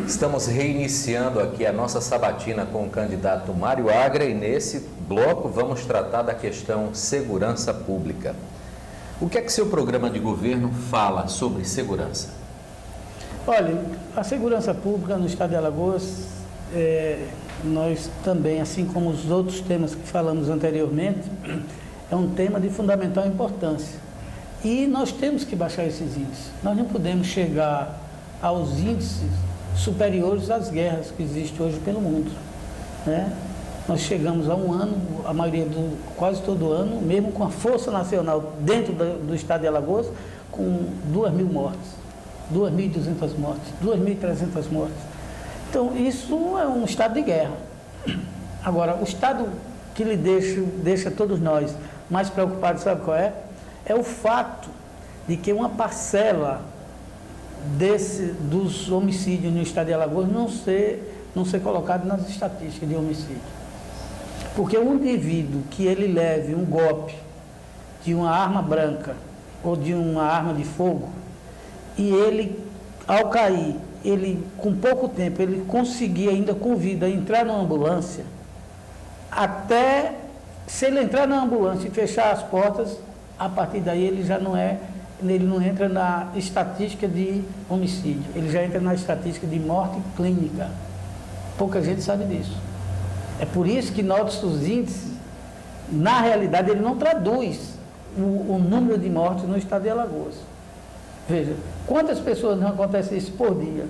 Estamos reiniciando aqui a nossa sabatina com o candidato Mário Agra e nesse bloco vamos tratar da questão segurança pública. O que é que seu programa de governo fala sobre segurança? Olha, a segurança pública no estado de Alagoas, nós também, assim como os outros temas que falamos anteriormente, é um tema de fundamental importância. E nós temos que baixar esses índices. Nós não podemos chegar aos índices superiores às guerras que existem hoje pelo mundo, né? Nós chegamos a um ano, a maioria quase todo ano, mesmo com a Força Nacional dentro do estado de Alagoas, com 2.000 mortes, 2.200 mortes, 2.300 mortes. Então, isso é um estado de guerra. Agora, o estado que lhe deixa todos nós mais preocupados, sabe qual é? É o fato de que uma parcela dos homicídios no estado de Alagoas não ser colocado nas estatísticas de homicídio. Porque um indivíduo que ele leve um golpe de uma arma branca ou de uma arma de fogo e ele, ao cair, ele com pouco tempo, ele conseguir ainda com vida entrar na ambulância, até se ele entrar na ambulância e fechar as portas, a partir daí ele já não entra na estatística de homicídio, ele já entra na estatística de morte clínica. Pouca gente sabe disso. É por isso que nossos índices, na realidade, ele não traduz o número de mortes no estado de Alagoas. Veja, quantas pessoas não acontece isso por dia?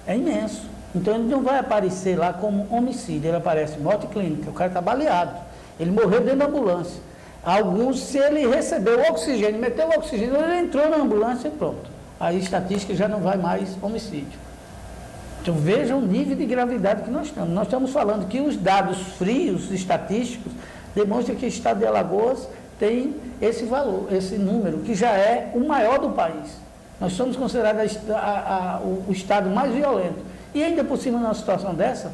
É imenso. Então ele não vai aparecer lá como homicídio, ele aparece morte clínica, o cara está baleado, ele morreu dentro da ambulância. Alguns, se ele recebeu o oxigênio, meteu o oxigênio, ele entrou na ambulância e pronto. Aí a estatística já não vai mais homicídio. Então vejam o nível de gravidade que nós estamos. Nós estamos falando que os dados frios, estatísticos, demonstram que o estado de Alagoas tem esse valor, esse número, que já é o maior do país. Nós somos considerados o estado mais violento. E ainda por cima, numa situação dessa,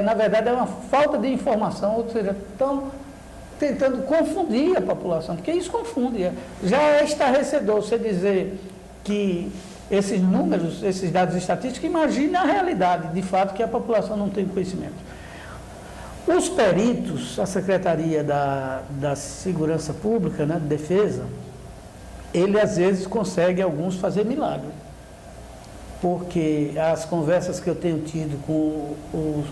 na verdade, é uma falta de informação, ou seja, estão tentando confundir a população, porque isso confunde. Já é estarrecedor você dizer que esses números, esses dados estatísticos, imagine a realidade, de fato, que a população não tem conhecimento. Os peritos, a Secretaria da Segurança Pública, né, de Defesa, ele às vezes consegue, alguns, fazer milagre. Porque as conversas que eu tenho tido com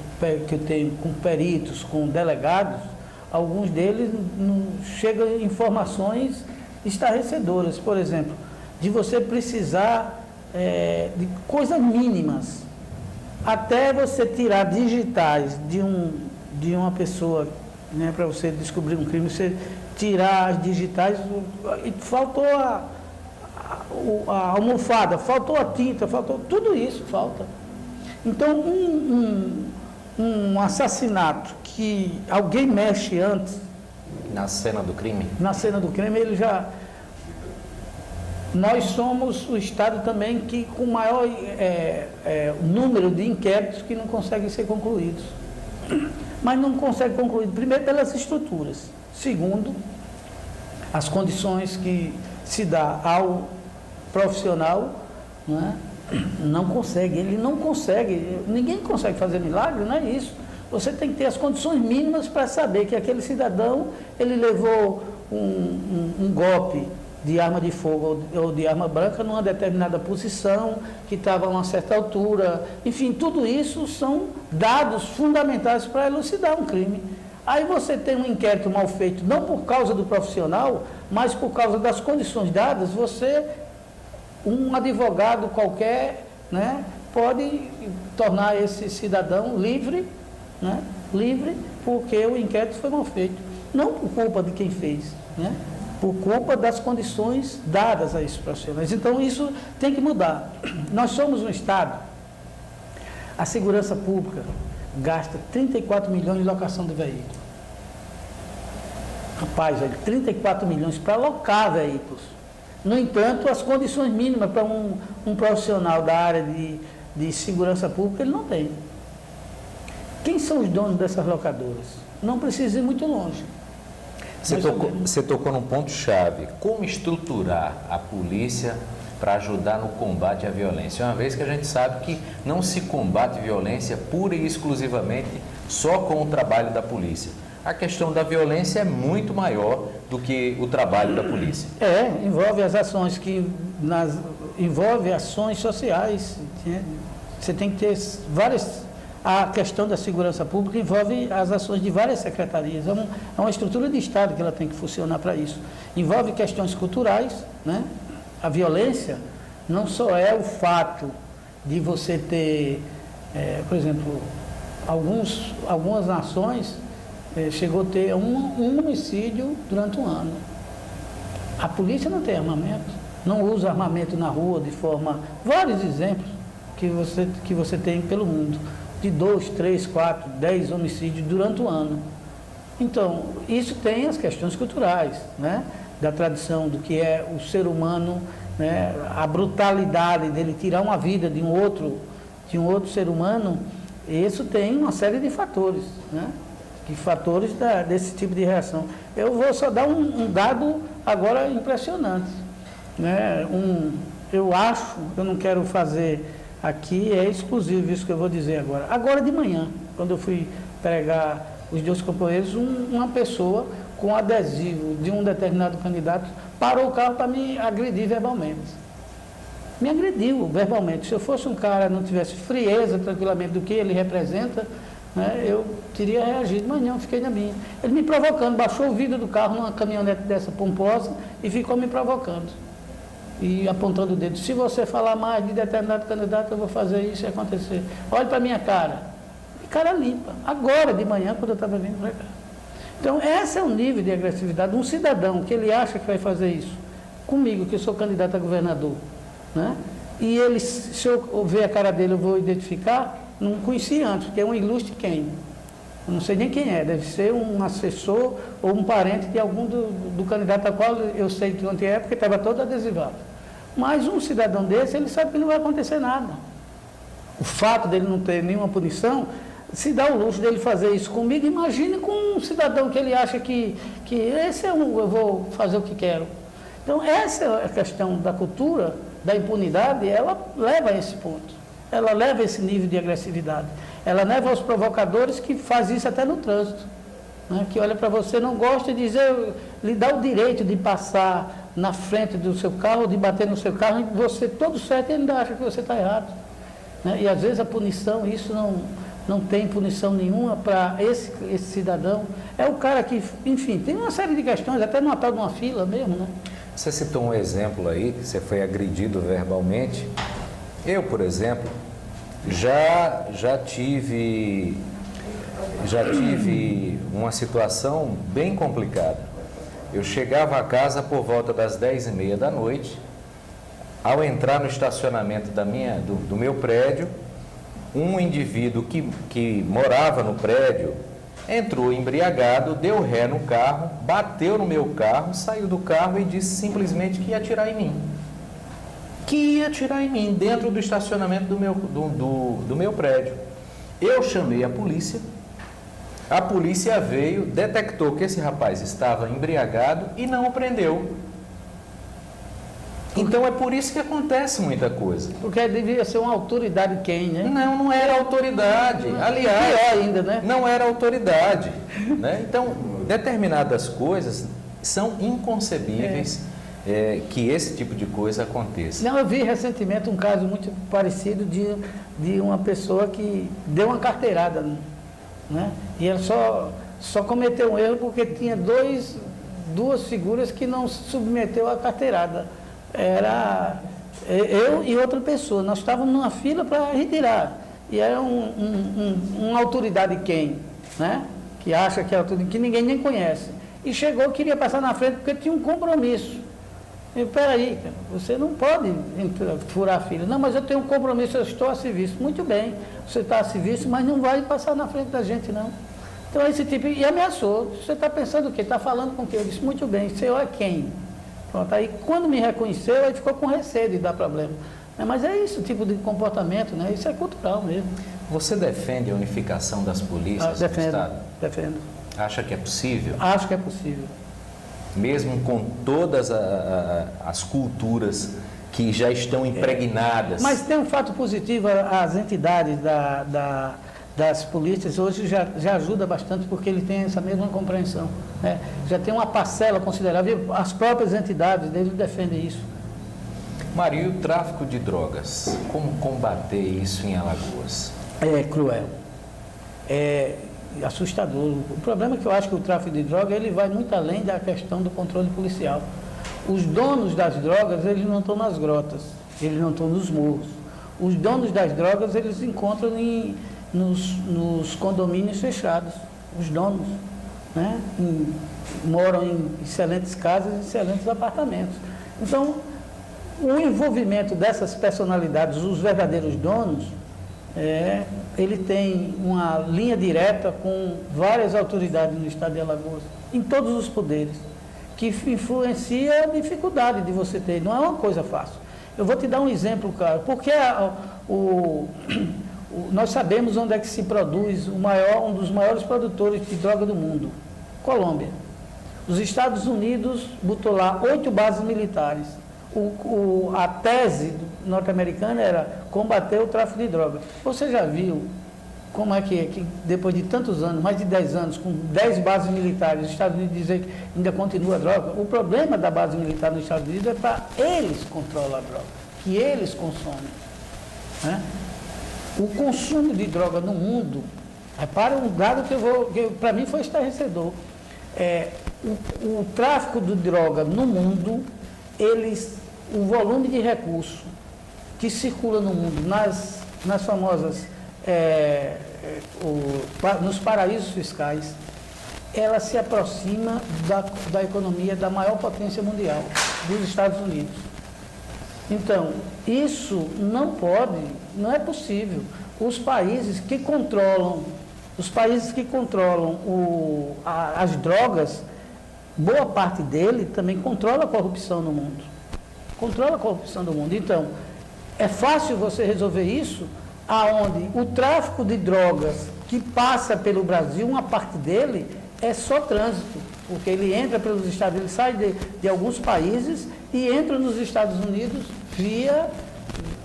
peritos, com delegados, alguns deles chegam informações estarrecedoras. Por exemplo, de você precisar de coisas mínimas, até você tirar digitais de uma pessoa, né, para você descobrir um crime, você tirar as digitais, e faltou a almofada, faltou a tinta, faltou tudo isso, falta. Então, um assassinato que alguém mexe antes... Na cena do crime? Na cena do crime, ele já... Nós somos o estado também que com maior número de inquéritos que não conseguem ser concluídos. Mas não consegue concluir, primeiro, pelas estruturas. Segundo, as condições que se dá ao profissional, né? Não consegue, ele não consegue, ninguém consegue fazer milagre, não é isso. Você tem que ter as condições mínimas para saber que aquele cidadão, ele levou um golpe de arma de fogo ou de arma branca numa determinada posição, que estava a uma certa altura. Enfim, tudo isso são dados fundamentais para elucidar um crime. Aí você tem um inquérito mal feito, não por causa do profissional, mas por causa das condições dadas, um advogado qualquer, né, pode tornar esse cidadão livre, né, livre porque o inquérito foi mal feito. Não por culpa de quem fez, né? Por culpa das condições dadas a esses profissionais. Então, isso tem que mudar. Nós somos um estado, a segurança pública gasta 34 milhões de locação de veículos. Rapaz, 34 milhões para alocar veículos. No entanto, as condições mínimas para um profissional da área de segurança pública, ele não tem. Quem são os donos dessas locadoras? Não precisa ir muito longe. Você tocou num ponto-chave. Como estruturar a polícia para ajudar no combate à violência, uma vez que a gente sabe que não se combate violência pura e exclusivamente só com o trabalho da polícia. A questão da violência é muito maior do que o trabalho da polícia. Envolve as ações envolve ações sociais. Você tem que ter várias. A questão da segurança pública envolve as ações de várias secretarias. É uma estrutura de Estado que ela tem que funcionar para isso. Envolve questões culturais, né? A violência não só é o fato de você ter, por exemplo, algumas nações chegou a ter um homicídio durante um ano. A polícia não tem armamento, não usa armamento na rua de forma... Vários exemplos que você tem pelo mundo, de 2, 3, 4, 10 homicídios durante o ano. Então, isso tem as questões culturais, né? Da tradição do que é o ser humano, né? A brutalidade dele tirar uma vida de um outro ser humano, isso tem uma série de fatores, né? De fatores desse tipo de reação. Eu vou só dar um dado agora impressionante, né? Eu não quero fazer aqui, é exclusivo isso que eu vou dizer agora. Agora de manhã, quando eu fui pregar os 2 companheiros, uma pessoa com adesivo de um determinado candidato parou o carro para me agredir verbalmente. Me agrediu verbalmente. Se eu fosse um cara, não tivesse frieza, tranquilamente, do que ele representa, né, eu teria reagido, mas não, fiquei na minha. Ele me provocando, baixou o vidro do carro numa caminhonete dessa pomposa e ficou me provocando. E apontando o dedo, se você falar mais de determinado candidato, eu vou fazer isso e acontecer. Olhe para a minha cara. E cara limpa. Agora de manhã, quando eu estava vindo para cá. Então, esse é o nível de agressividade. Um cidadão que ele acha que vai fazer isso, comigo, que eu sou candidato a governador, né? E ele, se eu ver a cara dele, eu vou identificar, não conheci antes, porque é um ilustre quem? Eu não sei nem quem é, deve ser um assessor ou um parente de algum do candidato a qual eu sei que ontem é, porque estava todo adesivado. Mas um cidadão desse, ele sabe que não vai acontecer nada. O fato dele não ter nenhuma punição, se dá o luxo dele fazer isso comigo, imagine com um cidadão que ele acha que esse é eu vou fazer o que quero. Então, essa é a questão da cultura, da impunidade, ela leva a esse ponto. Ela leva a esse nível de agressividade. Ela leva aos provocadores que fazem isso até no trânsito. Né? Que olha para você, não gosta de dizer, lhe dá o direito de passar na frente do seu carro, de bater no seu carro, e você todo certo, ele ainda acha que você está errado. Né? E às vezes a punição, isso não tem punição nenhuma para esse cidadão. É o cara que, enfim, tem uma série de questões, até numa tal de uma fila mesmo, né? Você citou um exemplo aí, que você foi agredido verbalmente. Eu, por exemplo, já tive uma situação bem complicada. Eu chegava a casa por volta das 10h30 da noite. Ao entrar no estacionamento do meu prédio, um indivíduo que morava no prédio entrou embriagado, deu ré no carro, bateu no meu carro, saiu do carro e disse simplesmente que ia atirar em mim. Que ia atirar em mim, dentro do estacionamento do meu prédio. Eu chamei a polícia veio, detectou que esse rapaz estava embriagado e não o prendeu. Então é por isso que acontece muita coisa. Porque devia ser uma autoridade quem, né? Não era autoridade. Aliás, pior ainda, né? Não era autoridade. Né? Então, determinadas coisas são inconcebíveis que esse tipo de coisa aconteça. Não, eu vi recentemente um caso muito parecido de uma pessoa que deu uma carteirada, né? E ela só cometeu um erro porque tinha duas figuras que não submeteu à carteirada. Era eu e outra pessoa. Nós estávamos numa fila para retirar. E era uma autoridade quem, né? Que acha que é autoridade, que ninguém nem conhece. E chegou, queria passar na frente porque tinha um compromisso. E peraí, cara, você não pode furar a fila. Não, mas eu tenho um compromisso, eu estou a serviço. Muito bem, você está a serviço, mas não vai passar na frente da gente, não. Então, esse tipo, e ameaçou. Você está pensando o quê? Está falando com quem? Eu disse, muito bem, senhor é quem? Pronto, aí quando me reconheceu, aí ficou com receio de dar problema. Mas é isso, o tipo de comportamento, né? Isso é cultural mesmo. Você defende a unificação das polícias no Estado? Defendo. Acha que é possível? Acho que é possível. Mesmo com todas as culturas que já estão impregnadas. Mas tem um fato positivo, as entidades das polícias hoje já ajuda bastante, porque ele tem essa mesma compreensão, né? Já tem uma parcela considerável, as próprias entidades deles defendem isso. Mário, e o tráfico de drogas? Como combater isso em Alagoas? É cruel, é assustador. O problema é que eu acho que o tráfico de drogas ele vai muito além da questão do controle policial. Os donos das drogas, eles não estão nas grotas, eles não estão nos morros. Os donos das drogas, eles encontram nos condomínios fechados, os donos, né? Moram em excelentes casas e excelentes apartamentos. Então, o envolvimento dessas personalidades, os verdadeiros donos, ele tem uma linha direta com várias autoridades no estado de Alagoas, em todos os poderes, que influencia a dificuldade de você ter, não é uma coisa fácil. Eu vou te dar um exemplo, cara, porque nós sabemos onde é que se produz um dos maiores produtores de droga do mundo, Colômbia. Os Estados Unidos botou lá 8 bases militares. A tese norte-americana era combater o tráfico de drogas. Você já viu como é que depois de tantos anos, mais de 10 anos, com 10 bases militares, os Estados Unidos dizem que ainda continua a droga? O problema da base militar nos Estados Unidos é para eles controlar a droga, que eles consomem, né? O consumo de droga no mundo, repara um dado que para mim foi estarrecedor. O tráfico de droga no mundo, o volume de recurso que circula no mundo nas famosas, nos paraísos fiscais, ela se aproxima da economia da maior potência mundial, dos Estados Unidos. Então, isso não é possível. Os países que controlam as drogas, boa parte dele também controla a corrupção no mundo. Controla a corrupção do mundo. Então, é fácil você resolver isso aonde o tráfico de drogas que passa pelo Brasil, uma parte dele é só trânsito, porque ele entra pelos Estados Unidos, sai de alguns países e entra nos Estados Unidos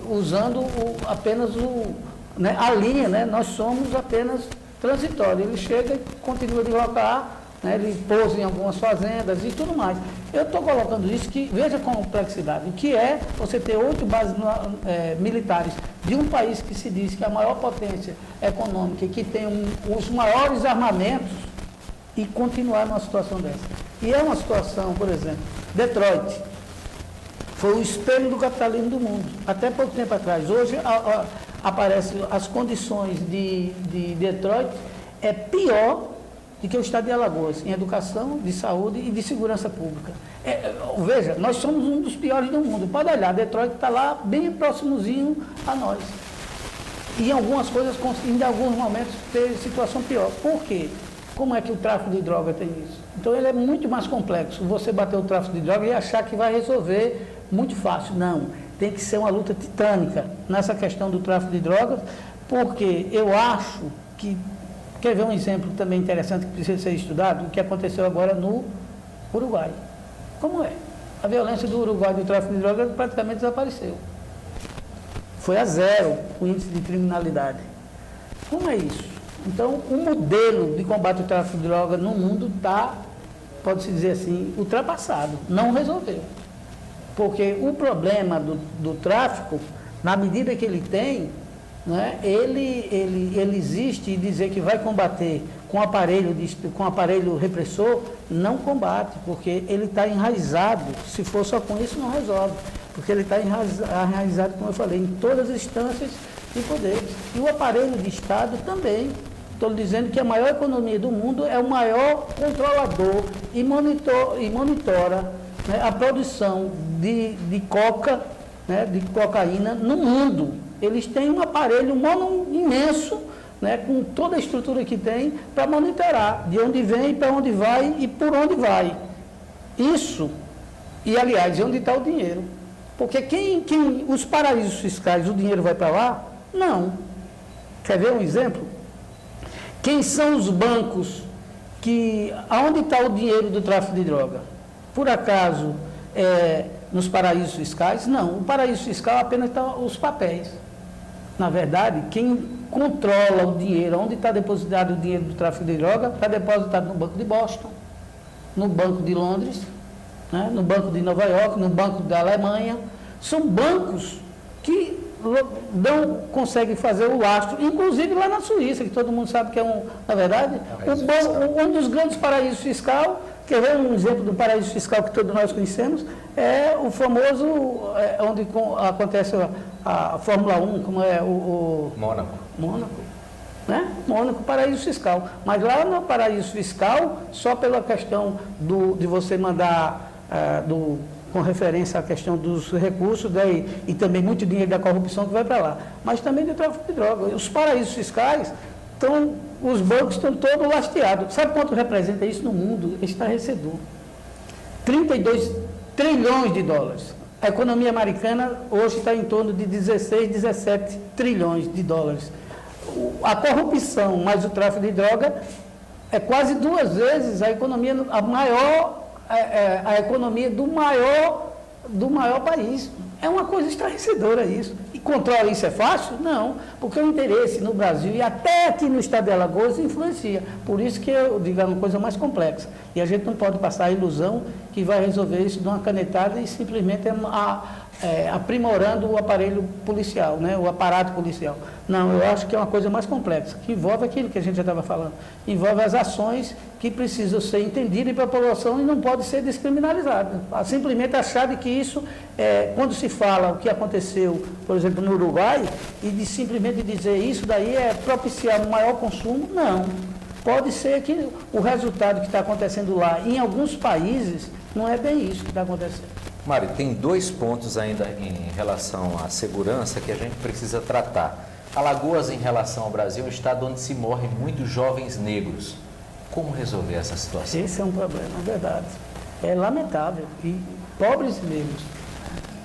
usando apenas a linha, né? Nós somos apenas transitórios. Ele chega e continua de locar, né? Ele pousa em algumas fazendas e tudo mais. Eu estou colocando isso que, veja a complexidade, o que é você ter 8 bases militares de um país que se diz que é a maior potência econômica e que tem os maiores armamentos e continuar numa situação dessa. E é uma situação, por exemplo, Detroit foi o espelho do capitalismo do mundo, até pouco tempo atrás. Hoje aparecem as condições de Detroit é pior do que o estado de Alagoas, em educação, de saúde e de segurança pública. Veja, nós somos um dos piores do mundo. Pode olhar, Detroit está lá bem próximozinho a nós. E em algumas coisas, em alguns momentos, teve situação pior. Por quê? Como é que o tráfico de droga tem isso? Então ele é muito mais complexo. Você bater o tráfico de droga e achar que vai resolver muito fácil. Não, tem que ser uma luta titânica nessa questão do tráfico de drogas, porque eu acho que... Quer ver um exemplo também interessante que precisa ser estudado? O que aconteceu agora no Uruguai. Como é? A violência do Uruguai do tráfico de drogas praticamente desapareceu. Foi a zero o índice de criminalidade. Como é isso? Então, o modelo de combate ao tráfico de drogas no mundo está, pode-se dizer assim, ultrapassado. Não resolveu. Porque o problema do tráfico, na medida que ele tem, né, ele existe, e dizer que vai combater com aparelho repressor, não combate, porque ele está enraizado. Se for só com isso, não resolve. Porque ele está enraizado, como eu falei, em todas as instâncias de poder. E o aparelho de Estado também. Estou dizendo que a maior economia do mundo é o maior controlador e monitora, né, a produção de coca, né, de cocaína no mundo. Eles têm um aparelho imenso, né, com toda a estrutura que tem, para monitorar de onde vem, para onde vai e por onde vai. Isso, e aliás, onde está o dinheiro. Porque os paraísos fiscais, o dinheiro vai para lá? Não. Quer ver um exemplo? Quem são os bancos aonde está o dinheiro do tráfico de droga? Por acaso, nos paraísos fiscais? Não, o paraíso fiscal apenas está os papéis. Na verdade, quem controla o dinheiro, onde está depositado o dinheiro do tráfico de droga, está depositado no Banco de Boston, no Banco de Londres, né, no Banco de Nova York, no Banco da Alemanha. São bancos que não conseguem fazer o lastro, inclusive lá na Suíça, que todo mundo sabe que é na verdade, um dos grandes paraísos fiscais. Quer ver um exemplo do paraíso fiscal que todos nós conhecemos? É o famoso, onde acontece a Fórmula 1, como é o Mônaco. Mônaco, né? Mônaco, paraíso fiscal. Mas lá no paraíso fiscal, só pela questão de você mandar, com referência à questão dos recursos, e também muito dinheiro da corrupção que vai para lá. Mas também do tráfico de drogas. Os paraísos fiscais os bancos estão todos lasteados. Sabe quanto representa isso no mundo? Estarrecedor. 32 trilhões de dólares. A economia americana hoje está em torno de 16, 17 trilhões de dólares. A corrupção mais o tráfico de droga é quase 2 vezes a economia, a economia do maior país. É uma coisa estarrecedora isso. E controlar isso é fácil? Não, porque o interesse no Brasil e até aqui no estado de Alagoas influencia. Por isso que eu digo, é uma coisa mais complexa. E a gente não pode passar a ilusão que vai resolver isso de uma canetada e simplesmente aprimorando o aparelho policial, né, o aparato policial. Não, eu acho que é uma coisa mais complexa, que envolve aquilo que a gente já estava falando. Envolve as ações que precisam ser entendidas pela população e não pode ser descriminalizadas. Simplesmente achar de que isso, quando se fala o que aconteceu, por exemplo, no Uruguai, e de simplesmente dizer isso daí é propiciar um maior consumo, não. Pode ser que o resultado que está acontecendo lá, em alguns países, não é bem isso que está acontecendo. Mário, tem 2 pontos ainda em relação à segurança que a gente precisa tratar. Alagoas, em relação ao Brasil, é um estado onde se morrem muitos jovens negros. Como resolver essa situação? Esse é um problema, é verdade. É lamentável. E pobres e negros.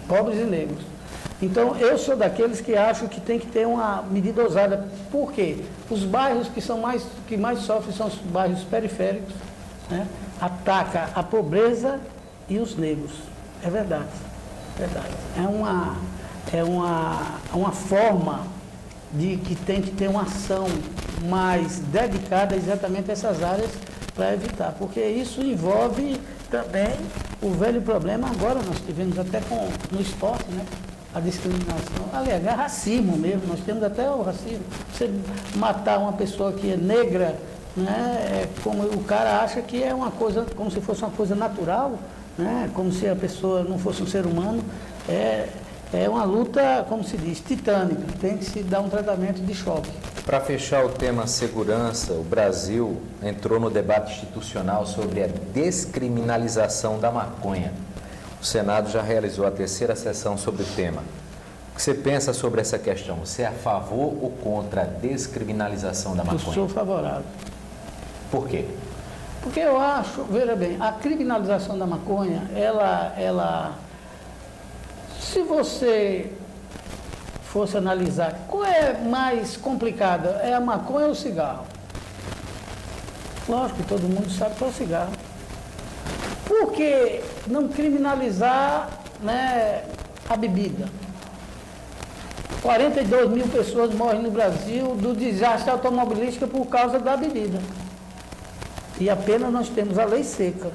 Pobres e negros. Então, eu sou daqueles que acham que tem que ter uma medida ousada. Por quê? Os bairros que mais sofrem são os bairros periféricos, né? Ataca a pobreza e os negros. É verdade. Verdade. É uma forma de que tem que ter uma ação mais dedicada exatamente a essas áreas para evitar, porque isso envolve também o velho problema, agora nós tivemos até no esporte, né? A discriminação, aliás, é racismo mesmo, nós temos até o racismo. Você matar uma pessoa que é negra, né? Como o cara acha que é uma coisa, como se fosse uma coisa natural, né? Como se a pessoa não fosse um ser humano. É uma luta, como se diz, titânica, tem que se dar um tratamento de choque. Para fechar o tema segurança, o Brasil entrou no debate institucional sobre a descriminalização da maconha. O Senado já realizou a 3ª sessão sobre o tema. O que você pensa sobre essa questão? Você é a favor ou contra a descriminalização da maconha? Eu sou favorável. Por quê? Porque eu acho, veja bem, a criminalização da maconha, se você fosse analisar, qual é mais complicada? É a maconha ou o cigarro? Lógico que todo mundo sabe que é o cigarro. Por que não criminalizar, né, a bebida? 42 mil pessoas morrem no Brasil do desastre automobilístico por causa da bebida. E apenas nós temos a lei seca.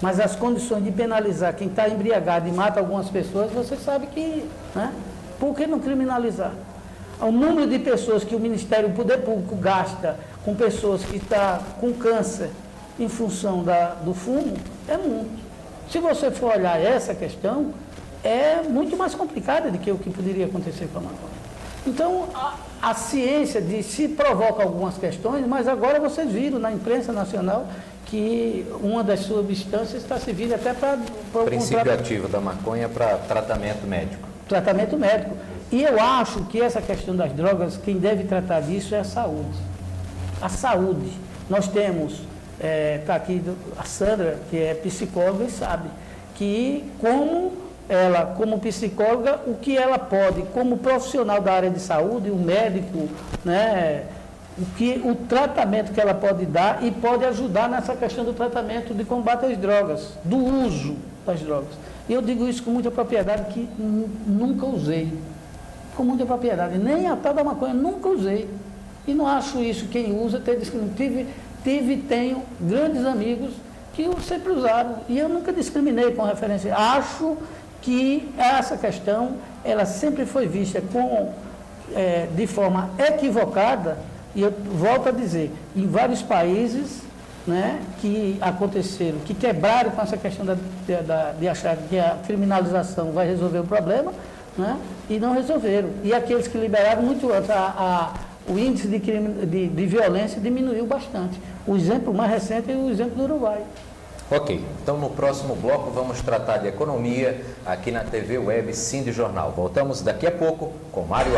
Mas as condições de penalizar quem está embriagado e mata algumas pessoas, você sabe que, né? Por que não criminalizar? O número de pessoas que o Ministério do Poder Público gasta com pessoas que estão com câncer em função do fumo é muito. Se você for olhar essa questão, é muito mais complicada do que o que poderia acontecer com a maconha. Então, a ciência se provoca algumas questões, mas agora vocês viram na imprensa nacional que uma das substâncias está servindo até para... O princípio ativo da maconha para tratamento médico. Tratamento médico. E eu acho que essa questão das drogas, quem deve tratar disso é a saúde. A saúde. Nós temos, está aqui a Sandra, que é psicóloga e sabe que como psicóloga, o que ela pode, como profissional da área de saúde, o médico, né, o tratamento que ela pode dar e pode ajudar nessa questão do tratamento de combate às drogas, do uso, das drogas. E eu digo isso com muita propriedade, que nunca usei. Com muita propriedade. Nem a tal da maconha, nunca usei. E não acho isso, quem usa, ter discriminação. Tenho grandes amigos que sempre usaram. E eu nunca discriminei com referência. Acho que essa questão, ela sempre foi vista de forma equivocada, e eu volto a dizer, em vários países, né, que aconteceram, que quebraram com essa questão de achar que a criminalização vai resolver o problema, né, e não resolveram. E aqueles que liberaram muito antes, o índice de violência diminuiu bastante. O exemplo mais recente é o exemplo do Uruguai. Ok, então no próximo bloco vamos tratar de economia aqui na TV Web Cindy Jornal. Voltamos daqui a pouco com Mário